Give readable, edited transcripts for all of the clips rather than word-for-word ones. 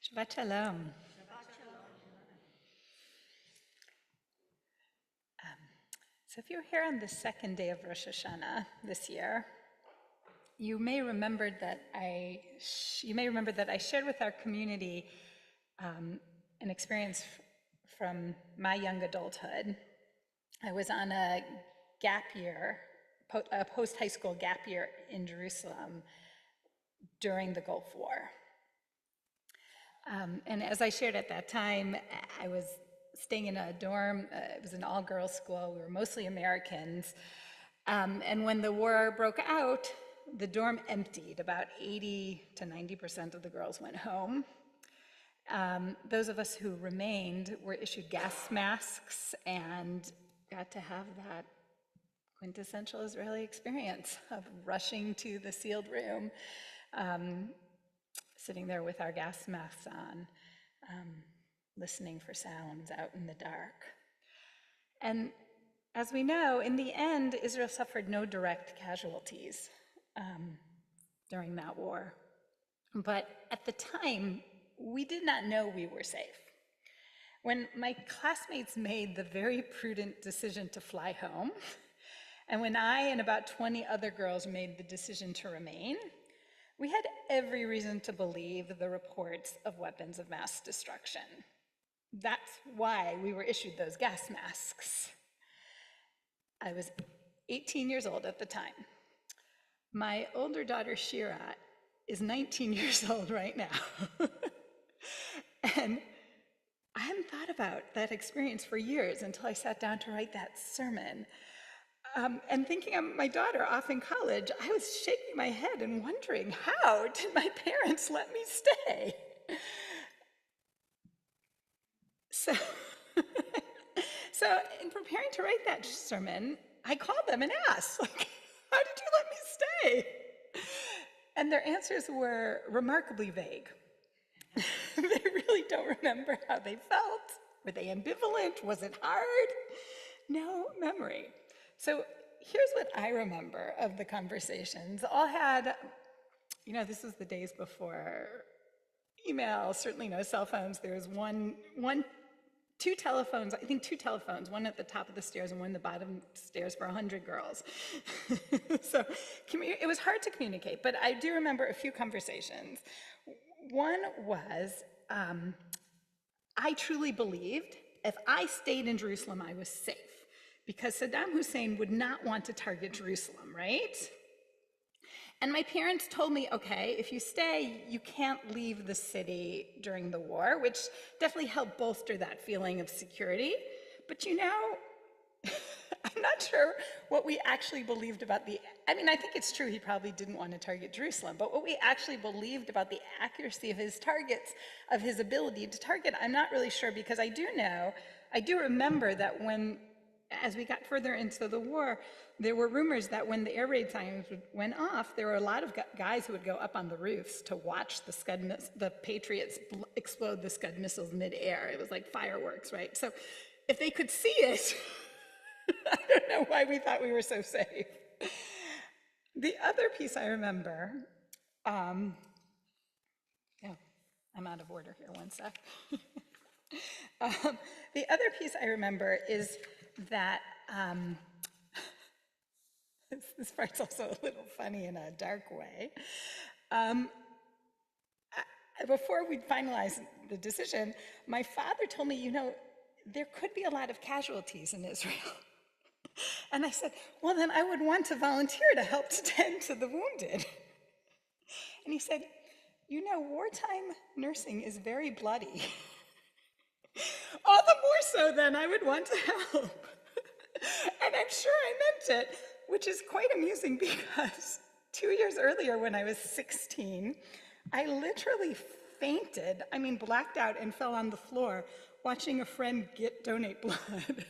Shabbat Shalom. So if you were here on the second day of Rosh Hashanah this year, you may remember that I shared with our community an experience from my young adulthood. I was on a gap year, a post-high school gap year in Jerusalem during the Gulf War. And as I shared at that time, I was staying in a dorm. It was an all-girls school. We were mostly Americans. And when the war broke out, the dorm emptied. About 80 to 90% of the girls went home. Those of us who remained were issued gas masks and got to have that quintessential Israeli experience of rushing to the sealed room, sitting there with our gas masks on, listening for sounds out in the dark. And as we know, in the end, Israel suffered no direct casualties during that war. But at the time, we did not know we were safe. When my classmates made the very prudent decision to fly home, and when I and about 20 other girls made the decision to remain, we had every reason to believe the reports of weapons of mass destruction. That's why we were issued those gas masks. I was 18 years old at the time. My older daughter, Shira, is 19 years old right now. And I hadn't thought about that experience for years until I sat down to write that sermon. And thinking of my daughter off in college, I was shaking my head and wondering, how did my parents let me stay? So, so in preparing to write that sermon, I called them and asked, how did you let me stay? And their answers were remarkably vague. They really don't remember how they felt. Were they ambivalent? Was it hard? No memory. So here's what I remember of the conversations. All had, this was the days before email, certainly no cell phones. There was two telephones, one at the top of the stairs and one at the bottom stairs for 100 girls. So it was hard to communicate, but I do remember a few conversations. One was, I truly believed if I stayed in Jerusalem, I was safe, because Saddam Hussein would not want to target Jerusalem, right? And my parents told me, okay, if you stay, you can't leave the city during the war, which definitely helped bolster that feeling of security. But I'm not sure what we actually believed about I think it's true he probably didn't want to target Jerusalem, but what we actually believed about the accuracy of his targets, of his ability to target, I'm not really sure, because I do remember that as we got further into the war, there were rumors that when the air raid sirens went off, there were a lot of guys who would go up on the roofs to watch the Patriots explode the Scud missiles mid-air. It was like fireworks, right? So if they could see it, I don't know why we thought we were so safe. The other piece I remember, I'm out of order here, one sec. The other piece I remember is that, this part's also a little funny in a dark way. Before we'd finalized the decision, my father told me, there could be a lot of casualties in Israel. And I said, well, then I would want to volunteer to help to tend to the wounded. And he said, wartime nursing is very bloody. All the more so then I would want to help. And I'm sure I meant it, which is quite amusing, because 2 years earlier when I was 16, I literally fainted, blacked out, and fell on the floor watching a friend donate blood.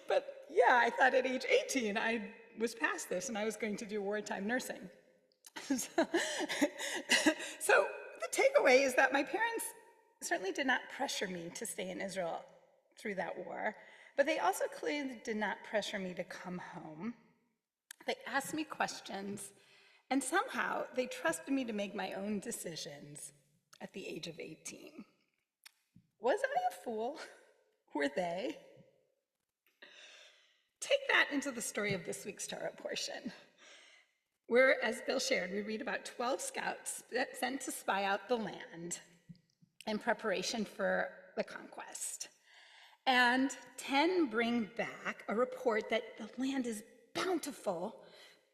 But yeah, I thought at age 18 I was past this and I was going to do wartime nursing. So the takeaway is that my parents certainly did not pressure me to stay in Israel through that war, but they also clearly did not pressure me to come home. They asked me questions, and somehow they trusted me to make my own decisions at the age of 18. Was I a fool? Were they? Take that into the story of this week's Torah portion, where, as Bill shared, we read about 12 scouts sent to spy out the land in preparation for the conquest. And 10 bring back a report that the land is bountiful,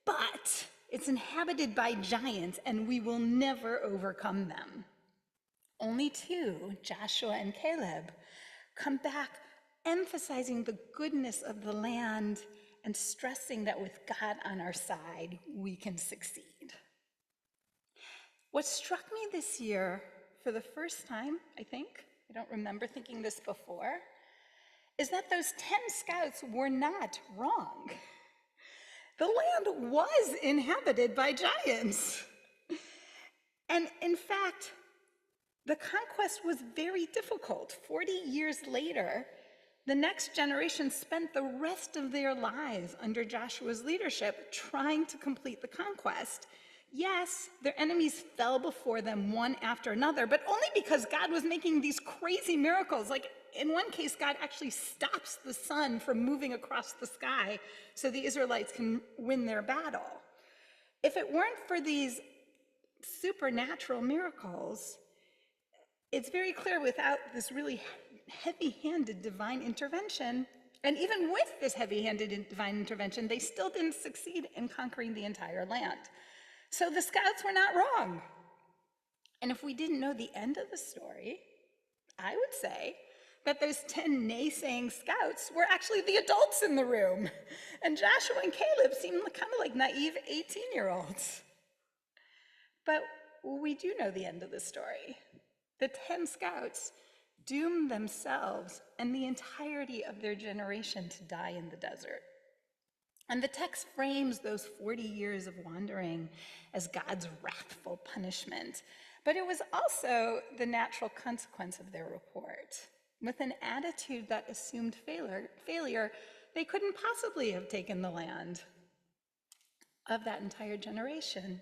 but it's inhabited by giants and we will never overcome them. Only 2, Joshua and Caleb, come back emphasizing the goodness of the land and stressing that with God on our side, we can succeed. What struck me this year for the first time, I don't remember thinking this before, is that those 10 scouts were not wrong. The land was inhabited by giants. And in fact, the conquest was very difficult. 40 years later, the next generation spent the rest of their lives under Joshua's leadership trying to complete the conquest. Yes, their enemies fell before them one after another, but only because God was making these crazy miracles. Like in one case, God actually stops the sun from moving across the sky so the Israelites can win their battle. If it weren't for these supernatural miracles, it's very clear without this really heavy-handed divine intervention, and even with this heavy-handed divine intervention, they still didn't succeed in conquering the entire land. So the scouts were not wrong. And if we didn't know the end of the story, I would say that those 10 naysaying scouts were actually the adults in the room. And Joshua and Caleb seemed kind of like naive 18-year-olds. But we do know the end of the story. The 10 scouts doomed themselves and the entirety of their generation to die in the desert. And the text frames those 40 years of wandering as God's wrathful punishment. But it was also the natural consequence of their report. With an attitude that assumed failure, they couldn't possibly have taken the land. Of that entire generation,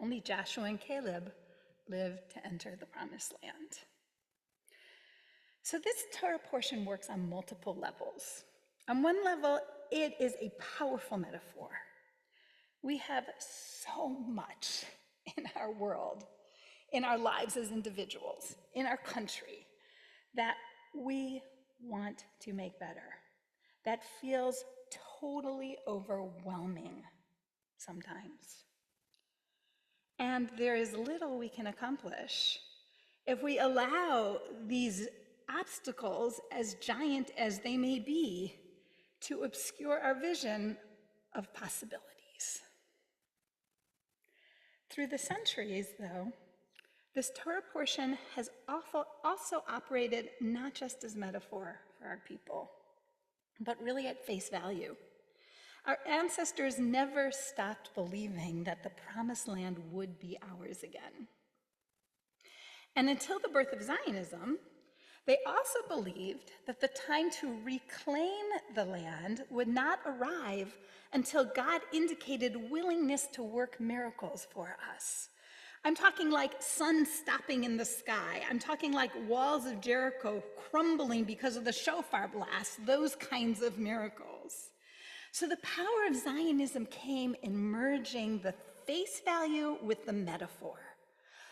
only Joshua and Caleb lived to enter the promised land. So this Torah portion works on multiple levels. On one level, it is a powerful metaphor. We have so much in our world, in our lives as individuals, in our country, that we want to make better, that feels totally overwhelming sometimes. And there is little we can accomplish if we allow these obstacles, as giant as they may be, to obscure our vision of possibilities. Through the centuries, though, this Torah portion has also operated not just as metaphor for our people, but really at face value. Our ancestors never stopped believing that the promised land would be ours again. And until the birth of Zionism, they also believed that the time to reclaim the land would not arrive until God indicated willingness to work miracles for us. I'm talking like sun stopping in the sky. I'm talking like walls of Jericho crumbling because of the shofar blast, those kinds of miracles. So the power of Zionism came in merging the face value with the metaphor.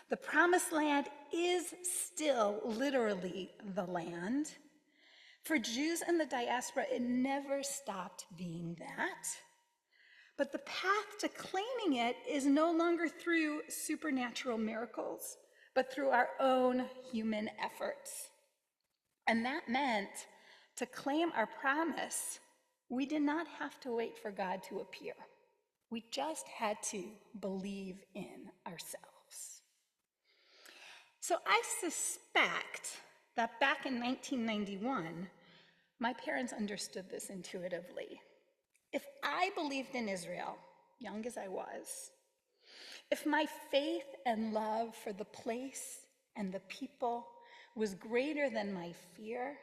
The promised land is still literally the land. For Jews in the diaspora, it never stopped being that. But the path to claiming it is no longer through supernatural miracles, but through our own human efforts. And that meant to claim our promise, we did not have to wait for God to appear. We just had to believe in ourselves. So I suspect that back in 1991, my parents understood this intuitively. If I believed in Israel, young as I was, if my faith and love for the place and the people was greater than my fear,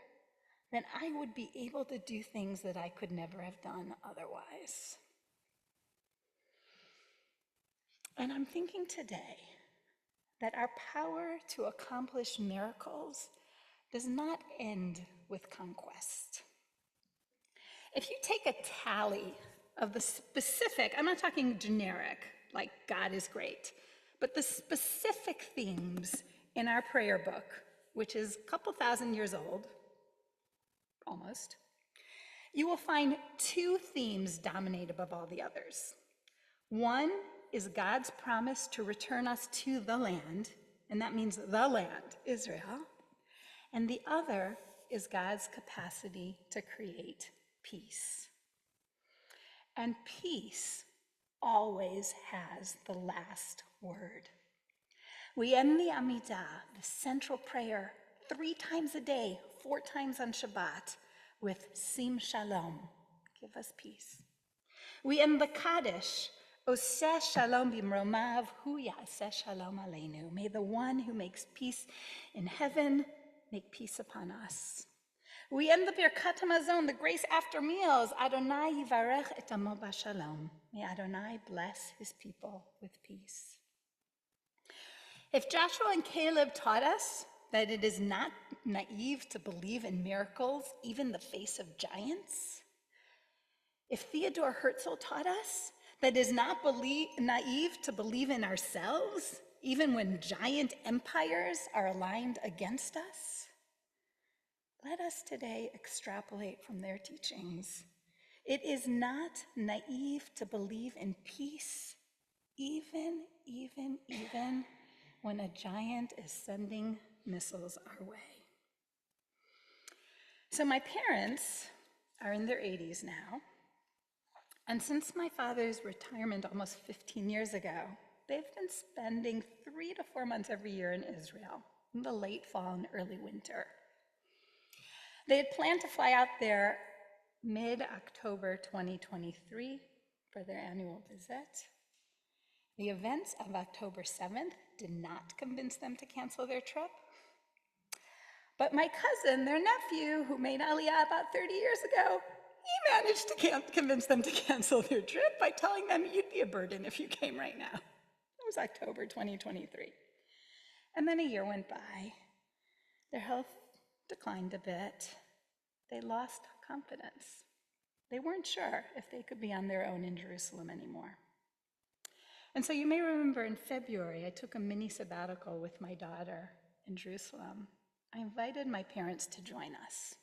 then I would be able to do things that I could never have done otherwise. And I'm thinking today that our power to accomplish miracles does not end with conquest. If you take a tally of the specific, I'm not talking generic, like God is great, but the specific themes in our prayer book, which is a couple thousand years old, almost, you will find two themes dominate above all the others. One is God's promise to return us to the land, and that means the land, Israel. And the other is God's capacity to create peace. And peace always has the last word. We end the Amidah, the central prayer, 3 times a day, 4 times on Shabbat, with Sim Shalom, give us peace. We end the Kaddish, Oseh Shalom bimromav, hu ya'aseh shalom aleinu. May the one who makes peace in heaven make peace upon us. We end the Birkat HaMazon, the grace after meals, Adonai yivarech et amo b'shalom. May Adonai bless his people with peace. If Joshua and Caleb taught us that it is not naive to believe in miracles, even in the face of giants, if Theodore Herzl taught us that it is not naive to believe in ourselves, even when giant empires are aligned against us, let us today extrapolate from their teachings. It is not naive to believe in peace, even when a giant is sending missiles our way. So my parents are in their 80s now, and since my father's retirement almost 15 years ago, they've been spending 3 to 4 months every year in Israel, in the late fall and early winter. They had planned to fly out there mid-October 2023 for their annual visit. The events of October 7th did not convince them to cancel their trip. But my cousin, their nephew, who made Aliyah about 30 years ago, he managed to convince them to cancel their trip by telling them, you'd be a burden if you came right now. It was October 2023. And then a year went by. Their health declined a bit. They lost confidence. They weren't sure if they could be on their own in Jerusalem anymore. And so you may remember in February, I took a mini sabbatical with my daughter in Jerusalem. I invited my parents to join us.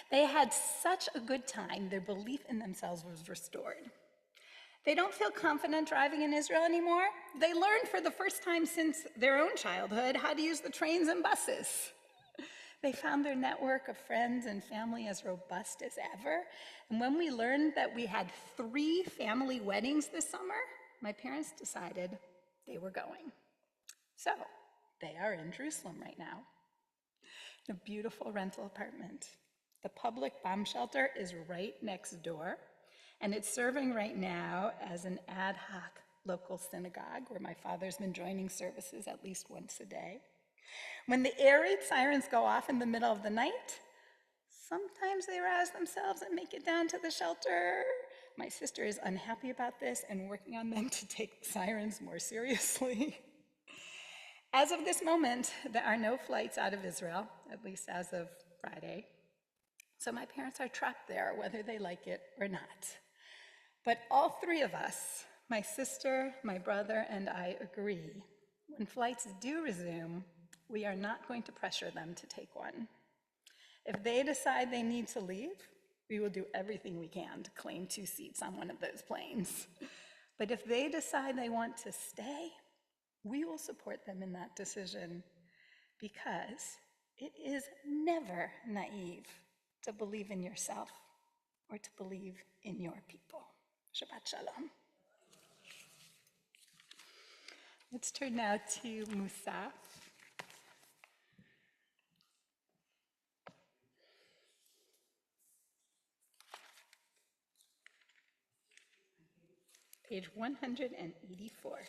They had such a good time, their belief in themselves was restored. They don't feel confident driving in Israel anymore. They learned for the first time since their own childhood how to use the trains and buses. They found their network of friends and family as robust as ever. And when we learned that we had 3 family weddings this summer, my parents decided they were going. So they are in Jerusalem right now, in a beautiful rental apartment. The public bomb shelter is right next door, and it's serving right now as an ad hoc local synagogue where my father's been joining services at least once a day. When the air raid sirens go off in the middle of the night, sometimes they rouse themselves and make it down to the shelter. My sister is unhappy about this and working on them to take the sirens more seriously. As of this moment, there are no flights out of Israel, at least as of Friday. So my parents are trapped there, whether they like it or not. But all 3 of us, my sister, my brother, and I agree, when flights do resume, we are not going to pressure them to take one. If they decide they need to leave, we will do everything we can to claim 2 seats on one of those planes. But if they decide they want to stay, we will support them in that decision, because it is never naive to believe in yourself or to believe in your people. Shabbat Shalom. Let's turn now to Musaf. Page 184.